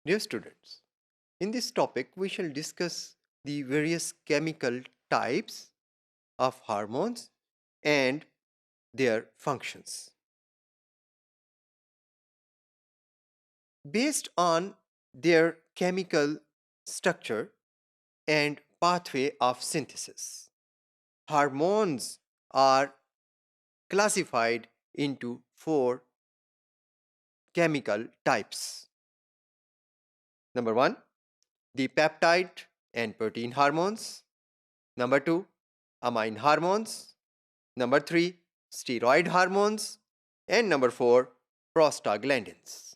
Dear students, in this topic we shall discuss the various chemical types of hormones and their functions. Based on their chemical structure and pathway of synthesis, hormones are classified into four chemical types. Number one, the peptide and protein hormones. Number two, amine hormones. Number three, steroid hormones. And number four, prostaglandins.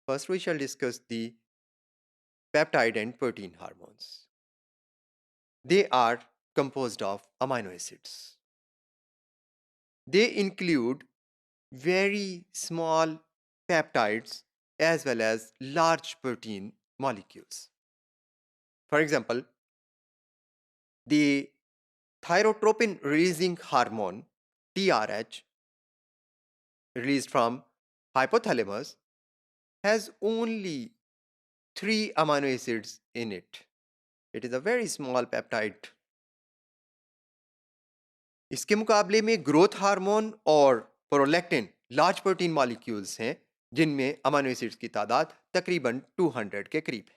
First, we shall discuss the peptide and protein hormones. They are composed of amino acids. They include very small peptides as well as large protein molecules. For example, the thyrotropin releasing hormone TRH released from hypothalamus has only 3 amino acids in it. It is a very small peptide. इसके मुकाबले में growth hormone और prolactin large protein molecules हैं जिनमें amino acids की तादाद तकरीबन 200 के करीब है.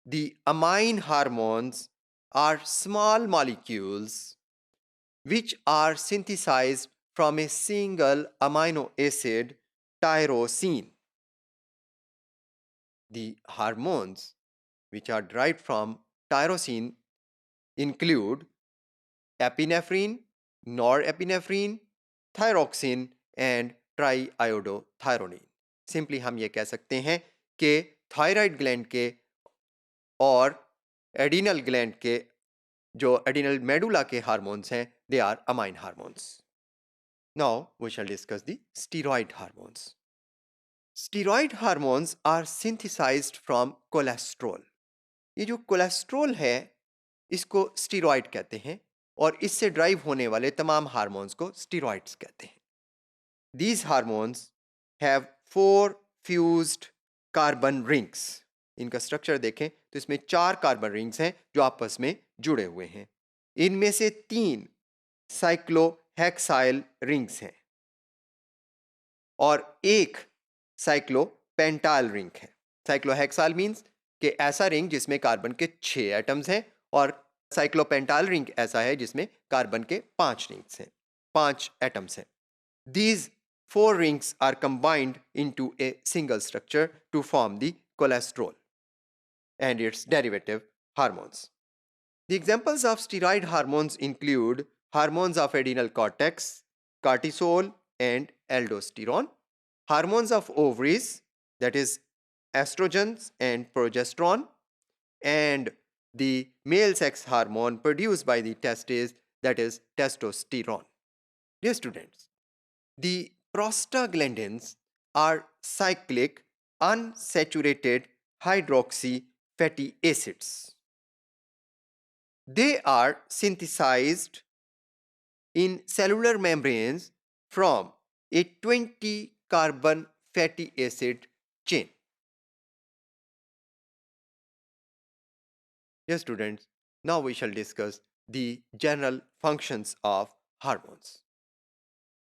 The amine hormones are small molecules which are synthesized from a single amino acid tyrosine. The hormones which are derived from tyrosine include epinephrine, norepinephrine, thyroxine and triiodothyronine. Simply हम ये कह सकते हैं कि थायराइड ग्लैंड के और adrenal gland के जो एडिनल मेडुला के हार्मोन्स हैं they are amine hormones. Now we shall discuss the steroid hormones. Steroid hormones are synthesized from cholesterol. ये जो कोलेस्ट्रॉल है इसको स्टीरॉयड कहते हैं और इससे ड्राइव होने वाले तमाम हार्मोन्स को स्टीरॉइड्स कहते हैं. These hormones have 4 fused carbon rings. इनका स्ट्रक्चर देखें तो इसमें 4 कार्बन रिंग्स हैं जो आपस में जुड़े हुए हैं. इनमें से 3 साइक्लोहेक्साइल रिंग्स हैं और एक साइक्लोपेंटाइल रिंग है. साइक्लोहेक्साइल मीन्स कि ऐसा रिंग जिसमें कार्बन के 6 एटम्स हैं और साइक्लोपेंटाइल रिंग ऐसा है जिसमें कार्बन के 5 रिंग्स हैं, 5 एटम्स हैं. These 4 rings are combined into a single structure to form the cholesterol and its derivative hormones. The examples of steroid hormones include hormones of adrenal cortex, cortisol and aldosterone, hormones of ovaries, that is estrogens and progesterone, and the male sex hormone produced by the testes, that is testosterone. Dear students, the prostaglandins are cyclic unsaturated hydroxy fatty acids. They are synthesized in cellular membranes from a 20 carbon fatty acid chain. Yes, students, now we shall discuss the general functions of hormones.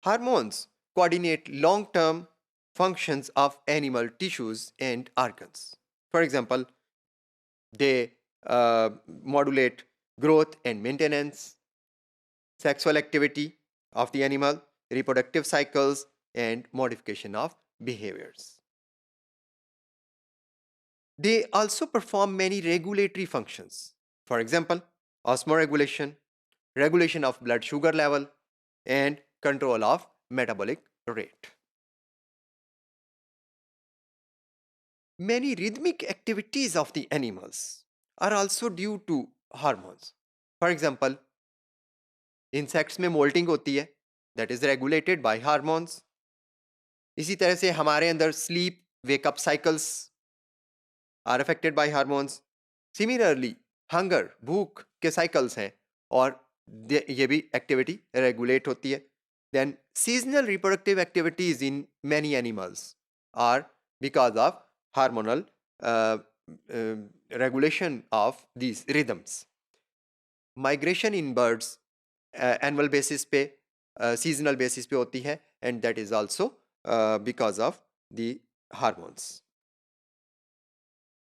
Hormones coordinate long-term functions of animal tissues and organs. For example, they modulate growth and maintenance, sexual activity of the animal, reproductive cycles, and modification of behaviors. They also perform many regulatory functions. For example, osmoregulation, regulation of blood sugar level, and control of metabolic rate. Many rhythmic activities of the animals are also due to hormones. For example, insects में molting होती है, that is regulated by hormones. इसी तरह से हमारे अंदर sleep wake up cycles are affected by hormones. Similarly, hunger भूख के cycles हैं और ये भी एक्टिविटी रेगुलेट होती है. Then seasonal reproductive activities in many animals are because of hormonal regulation of these rhythms. Migration in birds annual basis पे seasonal basis पे होती है and that is also because of the hormones.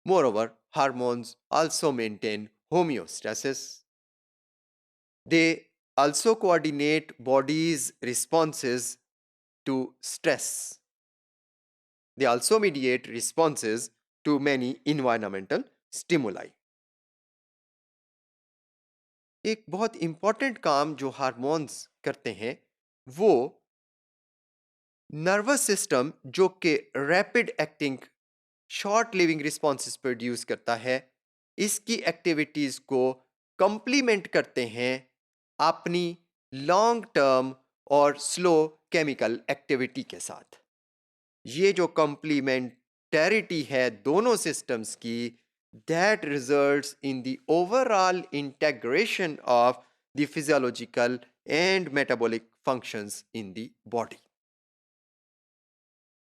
Moreover, hormones also maintain homeostasis. They also coordinate body's responses to stress. They also mediate responses to many environmental stimuli. एक बहुत important काम जो hormones करते हैं वो नर्वस सिस्टम जो कि rapid acting short living responses produce करता है, इसकी एक्टिविटीज को कंप्लीमेंट करते हैं अपनी लॉन्ग टर्म और स्लो केमिकल एक्टिविटी के साथ. ये जो कंप्लीमेंटैरिटी है दोनों सिस्टम्स की, that results in the overall integration of the physiological and metabolic functions in the body.